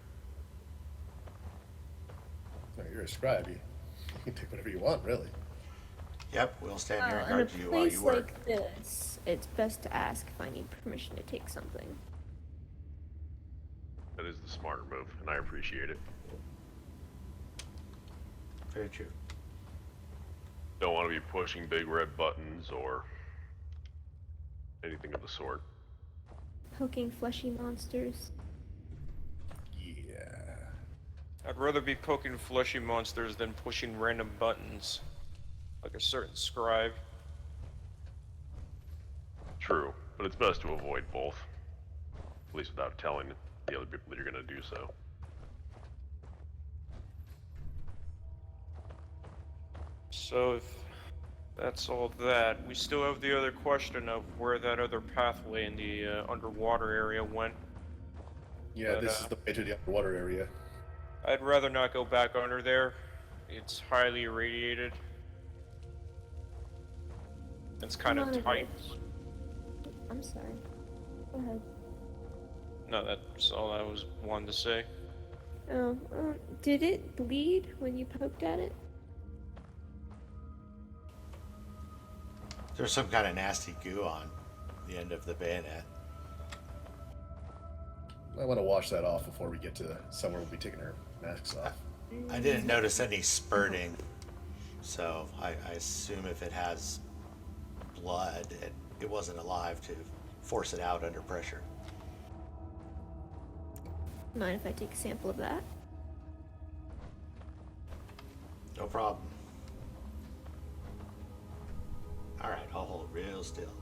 No, you're a scribe. You can take whatever you want, really. Yep, we'll stand here and In a guard you while place you work. like this, it's best to ask if I need permission to take something. That is the smarter move, and I appreciate it. Very true. Don't want to be pushing big red buttons or anything of the sort. Poking fleshy monsters. Yeah. I'd rather be poking fleshy monsters than pushing random buttons, like a certain scribe. True, but it's best to avoid both. At least without telling the other people that you're going to do so. So if that's all that, we still have the other question of where that other pathway in the underwater area went. Yeah, But, this is the way to the underwater area. I'd rather not go back under there. It's highly irradiated. It's kind of tight. I'm sorry. Go ahead. No, that's all I was wanting to say. Oh, did it bleed when you poked at it? There's some kind of nasty goo on the end of the bayonet. I want to wash that off before we get to somewhere we'll be taking our masks off. I didn't notice any spurting, so I assume if it has blood, it wasn't alive to force it out under pressure. Mind if I take a sample of that? No problem. Alright, I'll hold real still.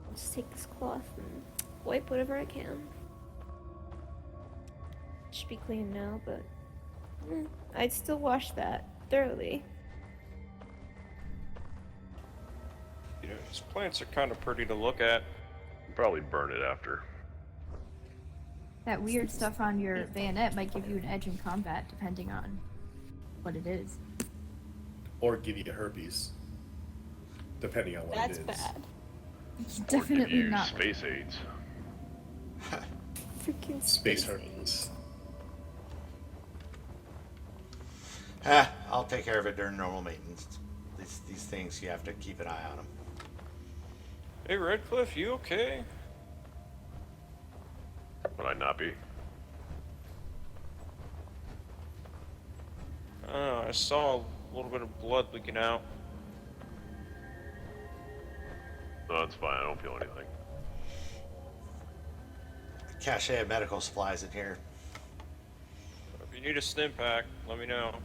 I'll just take this cloth and wipe whatever I can. Should be clean now, but I'd still wash that thoroughly. You know, these plants are kind of pretty to look at. Probably burn it after. That weird stuff on your bayonet might give you an edge in combat, depending on what it is. Or give you herpes. Depending on what That's it is. bad. It's Or definitely give you not. space aids. Freaking Space herpes. I'll take care of it during normal maintenance. These things, you have to keep an eye on them. Hey, Redcliffe, you okay? Would I not be? Oh, I saw a little bit of blood leaking out. No, it's fine. I don't feel anything. Cache of medical supplies in here. If you need a stim pack, let me know.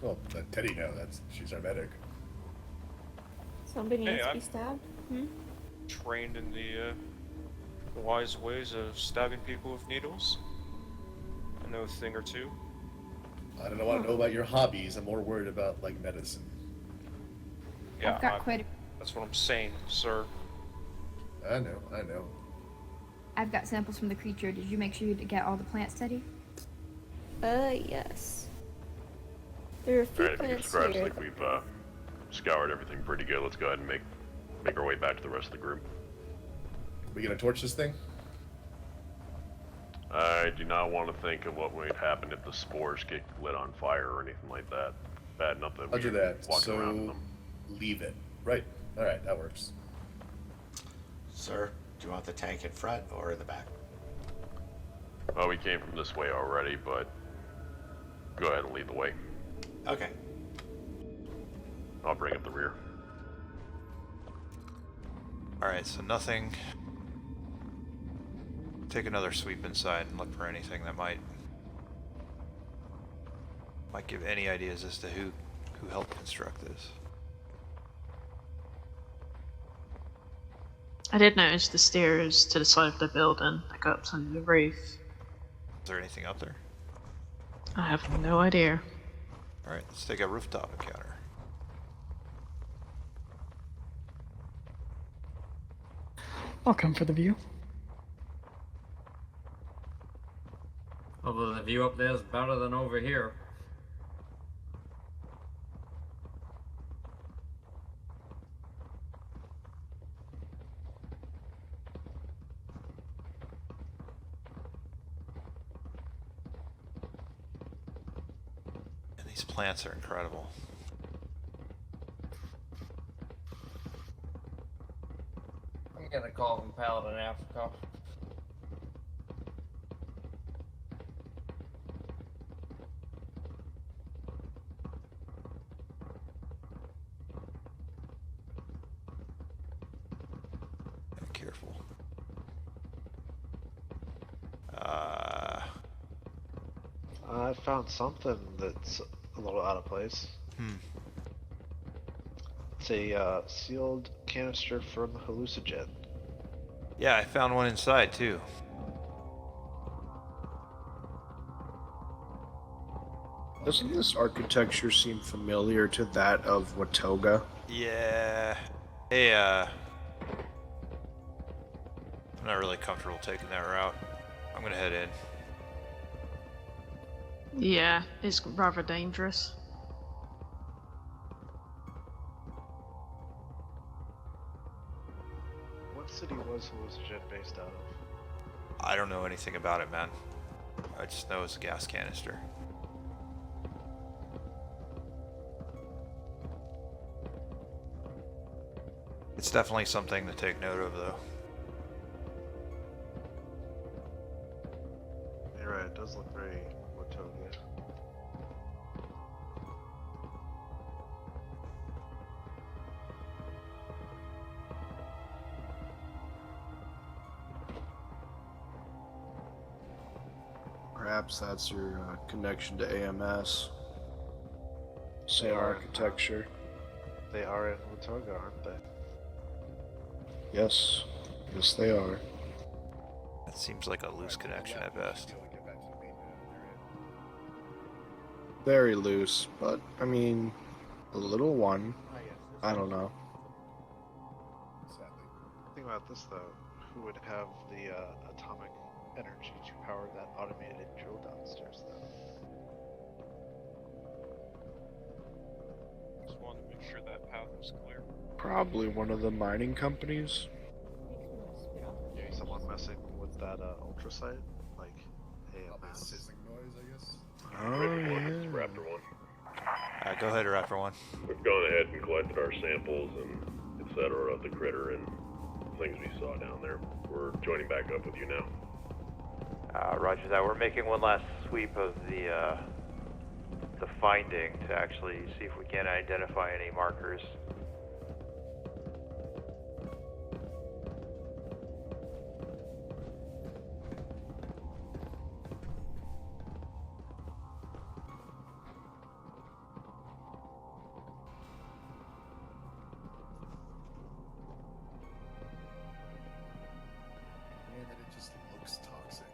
Well, let Teddy know. She's our medic. Somebody Hey, needs to I'm- be stabbed. Hmm? Trained in the wise ways of stabbing people with needles. I know a thing or two. I don't want to know about your hobbies. I'm more worried about, like, medicine. Yeah, I've got quite a, that's what I'm saying, sir. I know. I've got samples from the creature. Did you make sure you get all the plants steady? Yes. There are a few Alright, I think it plants describes here. like we've scoured everything pretty good. Let's go ahead and make our way back to the rest of the group. We gonna torch this thing? I do not want to think of what might happen if the spores get lit on fire or anything like that. Bad enough that I'll do we're that. walking around with So, them. leave it. Right. Alright, that works. Sir, do you want the tank in front or in the back? Well, we came from this way already, but go ahead and lead the way. Okay. I'll bring up the rear. Alright, so nothing. Take another sweep inside and look for anything that might give any ideas as to who helped construct this. I did notice the stairs to the side of the building that go up to the roof. Is there anything up there? I have no idea. Alright, let's take a rooftop encounter. I'll come for the view. Although the view up there is better than over here. And these plants are incredible. I'm gonna call him Paladin Africa. Careful. I found something that's a little out of place. It's a sealed canister from hallucinogen. Yeah, I found one inside too. Doesn't this architecture seem familiar to that of Watoga? Yeah. Hey, I'm not really comfortable taking that route. I'm gonna head in. Yeah, it's rather dangerous. What city was hallucinogen based out of? I don't know anything about it, man. I just know it's a gas canister. It's definitely something to take note of, though. You're right, it does look very Watoga. Perhaps that's your connection to AMS. Say They are. architecture. They are in Watoga, aren't they? Yes. Yes, they are. That seems like a loose connection at best. Very loose, but, I mean, a little one. I don't know. Think about this though, who would have the atomic energy to power that automated drill downstairs though? Just wanted to make sure that path was clear. Probably one of the mining companies. Someone messing with that ultrasight, like AMS. Sizzling noise, I guess. Oh, It's yeah. Raptor 1. Go ahead, Raptor 1. We've gone ahead and collected our samples and etc. of the critter and things we saw down there. We're joining back up with you now. Roger that. We're making one last sweep of the finding to actually see if we can identify any markers. Man, that it just looks toxic.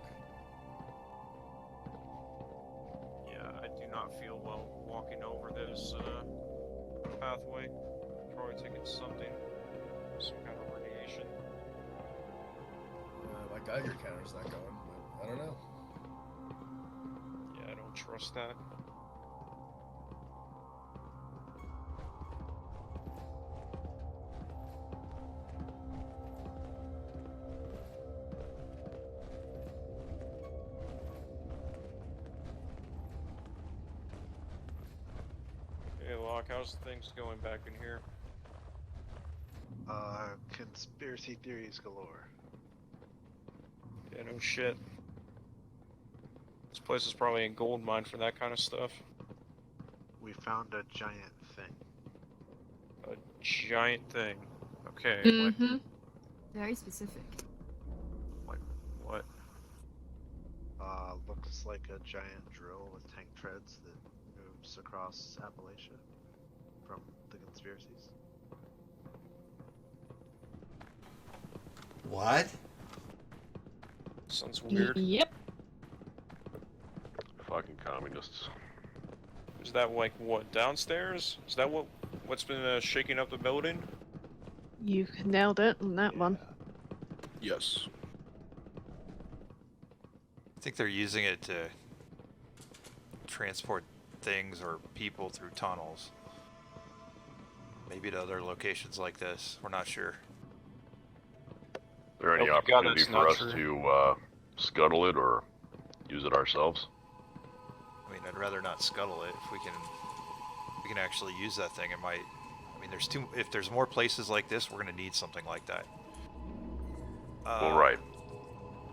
Yeah, I do not feel well walking over this pathway. Probably taking something, some kind of radiation. My Geiger counter's not going, but I don't know. Yeah, I don't trust that. Hey, Locke, how's things going back in here? Conspiracy theories galore. Yeah, no shit. This place is probably a gold mine for that kind of stuff. We found a giant thing. A giant thing. Okay, Mm-hmm. Very specific. like what? Looks like a giant drill with tank treads that moves across Appalachia from the conspiracies. What? Sounds weird. Yep. Fucking communists. Is that like what, downstairs? Is that what's been shaking up the building? You nailed it on that one. Yes. I think they're using it to transport things or people through tunnels. Maybe to other locations like this. We're not sure. Is there any Oh my God, opportunity that's for not us true. to scuttle it or use it ourselves? I mean, I'd rather not scuttle it. If we can actually use that thing, it might. I mean, if there's more places like this, we're gonna need something like that. Well, right.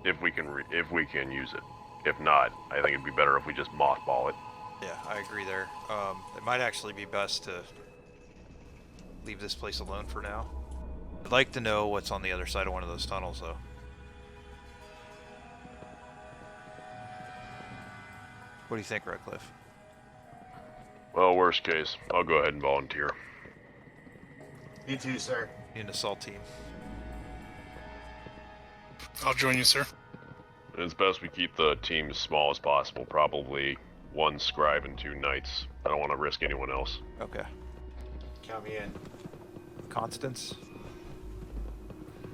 If we can use it. If not, I think it'd be better if we just mothball it. Yeah, I agree there. It might actually be best to leave this place alone for now. I'd like to know what's on the other side of one of those tunnels, though. What do you think, Redcliffe? Well, worst case, I'll go ahead and volunteer. Me too, sir. Need an assault team. I'll join you, sir. It's best we keep the team as small as possible. Probably 1 scribe and 2 knights. I don't want to risk anyone else. Okay. Count me in. Constance,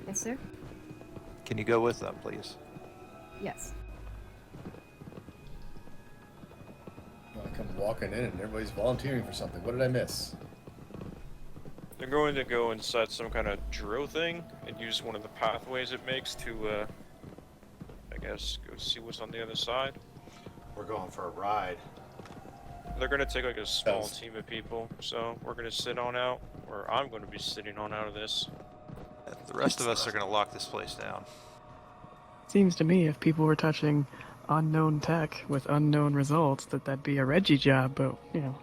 Yes, sir? can you go with them, please? Yes. I come walking in and everybody's volunteering for something. What did I miss? They're going to go inside some kind of drill thing and use one of the pathways it makes to, I guess, go see what's on the other side. We're going for a ride. They're going to take like a small team of people, so we're going to sit on out, or I'm going to be sitting on out of this. The rest of us are going to lock this place down. Seems to me if people were touching unknown tech with unknown results, that'd be a Reggie job, but, you know.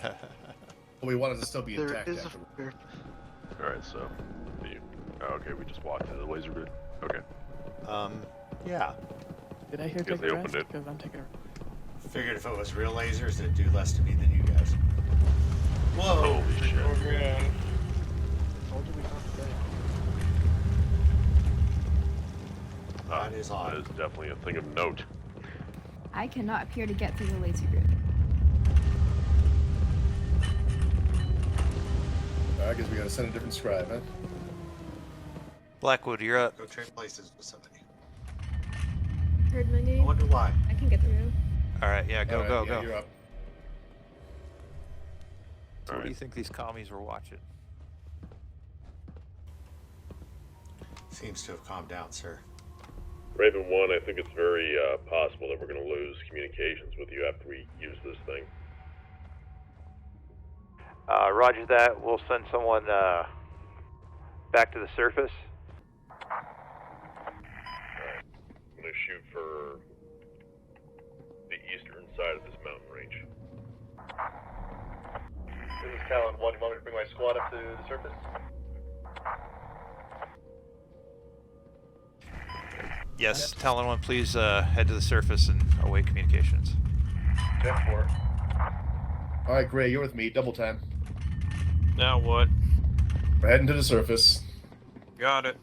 Well, we wanted to still be There intact is a after. fair. Alright, so... okay, we just walked into the laser grid. Okay. Yeah. Did I hear Guess take they a opened rest? it. Because I'm taking a... Figured if it was real lasers, it'd do less to me than you guys. Whoa! Holy shit. Oh, man. Told you we found the thing. That is odd. That is definitely a thing of note. I cannot appear to get through the laser grid. I guess we gotta send a different scribe, huh? Blackwood, you're up. Go trade places with somebody. Heard my I name. wonder why. I can get through. Alright, yeah, go, Alright, go, yeah, go. You're up. So what do you think these commies were watching? Seems to have calmed down, sir. Raven 1, I think it's very possible that we're going to lose communications with you after we use this thing. Roger that. We'll send someone back to the surface. I'm going to shoot for the eastern side of this mountain range. This is Talon 1. You want me to bring my squad up to the surface? Yes, Talon 1, please head to the surface and await communications. 10-4. Alright, Gray, you're with me. Double time. Now what? We're heading to the surface. Got it.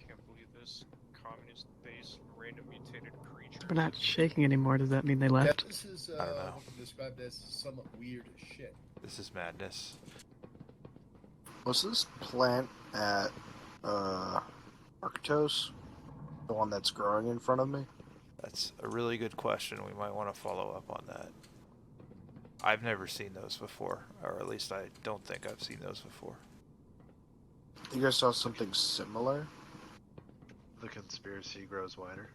Can't believe this communist base random mutated creature. We're not shaking anymore. Does that mean they left? Yeah, this is I don't know. described as some weird shit. This is madness. Was this plant at Arctos the one that's growing in front of me? That's a really good question. We might want to follow up on that. I've never seen those before, or at least I don't think I've seen those before. You guys saw something similar? The conspiracy grows wider.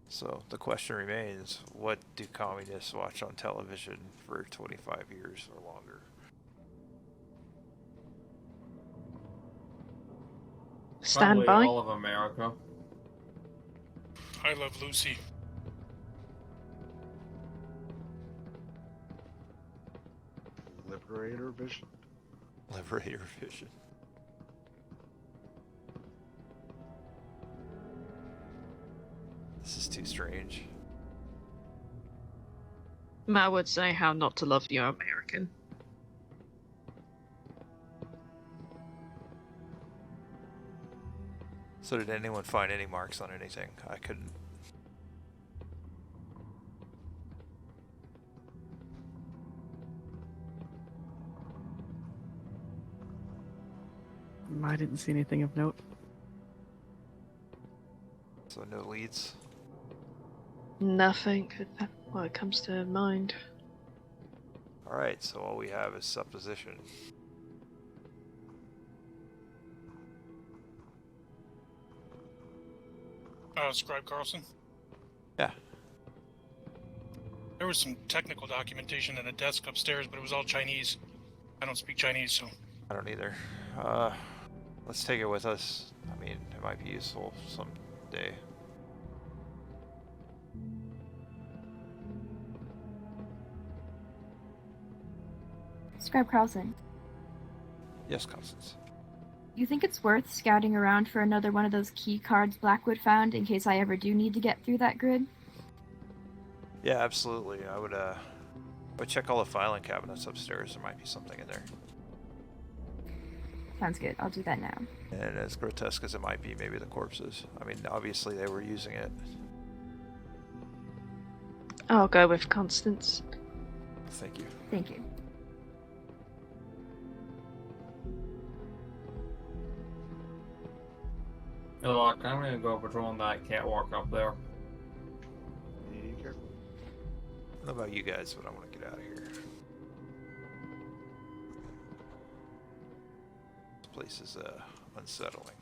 So the question remains, what do communists watch on television for 25 years or longer? Stand Probably by. all of America. I Love Lucy. Liberator Vision. Liberator Vision. This is too strange. I would say How Not to Love Your American. So did anyone find any marks on anything? I couldn't. I didn't see anything of note. So no leads? Nothing. What comes to mind? Alright, so all we have is supposition. Scribe Carlson. Yeah. There was some technical documentation in a desk upstairs, but it was all Chinese. I don't speak Chinese, so... I don't either. Let's take it with us. I mean, it might be useful someday. Scribe Carlson, Yes, Constance. you think it's worth scouting around for another one of those key cards Blackwood found in case I ever do need to get through that grid? Yeah, absolutely. I would check all the filing cabinets upstairs. There might be something in there. Sounds good. I'll do that now. And as grotesque as it might be, maybe the corpses. I mean, obviously they were using it. I'll go with Constance. Thank you. Thank you. Good luck. I'm gonna go patrolling that catwalk up there. Be careful. I don't know about you guys, but I want to get out of here. This place is unsettling.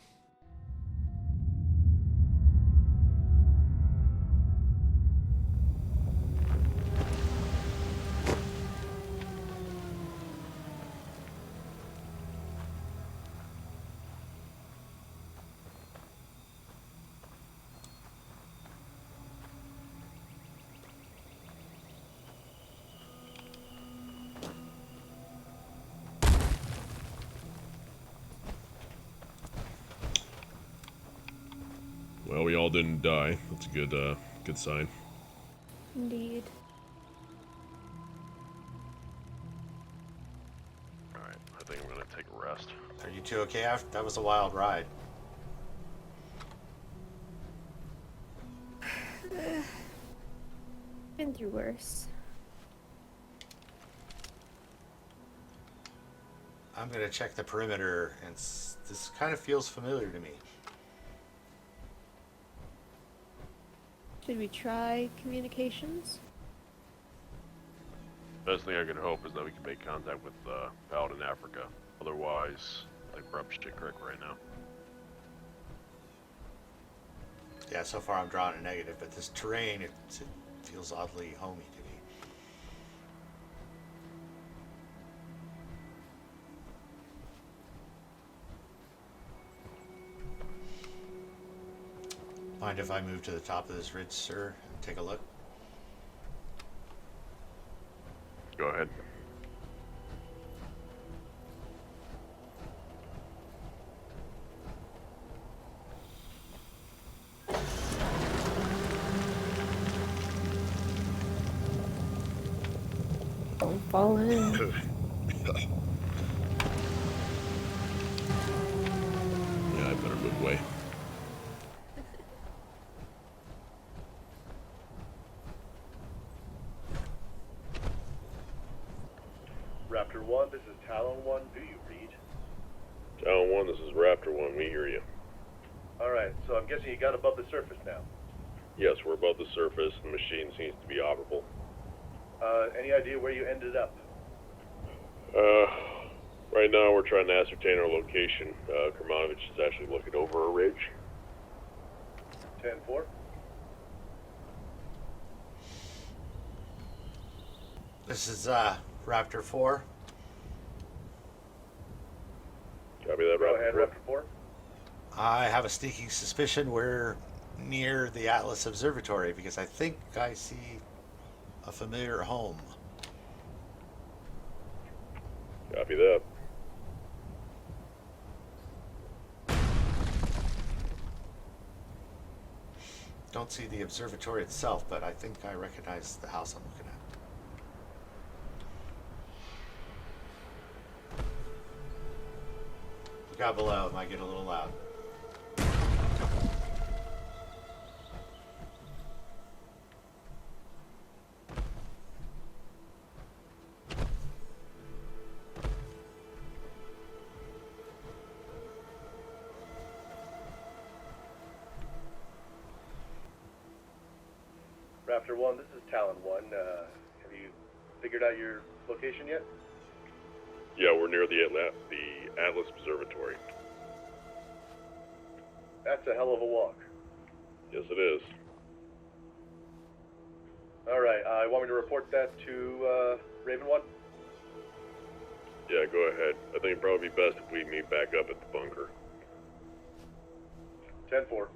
Well, we all didn't die. That's a good sign. Indeed. Alright, I think I'm gonna take a rest. Are you two okay? That was a wild ride. Been through worse. I'm gonna check the perimeter, and this kind of feels familiar to me. Should we try communications? Best thing I could hope is that we can make contact with Paladin Africa. Otherwise, I think we're up shit creek right now. Yeah, so far I'm drawing a negative, but this terrain, it feels oddly homey to me. Mind if I move to the top of this ridge, sir, and take a look? Go ahead. Don't fall in. Yeah, I better move away. Raptor 1, this is Talon 1. Do you read? Talon 1, this is Raptor 1. We hear you. Alright, so I'm guessing you got above the surface now. Yes, we're above the surface. The machine seems to be operable. Any idea where you ended up? Right now we're trying to ascertain our location. Kermanovich is actually looking over a ridge. 10-4. This is Raptor 4. Copy that, Go Raptor ahead, 4. Raptor 4. I have a sneaking suspicion we're near the Atlas Observatory because I think I see a familiar home. Copy that. Don't see the observatory itself, but I think I recognize the house I'm looking at. Look out below, it might get a little loud. Raptor 1, this is Talon 1. Have you figured out your location yet? Yeah, we're near the Atlas Observatory. That's a hell of a walk. Yes, it is. Alright, want me to report that to Raven 1? Yeah, go ahead. I think it'd probably be best if we meet back up at the bunker. 10-4.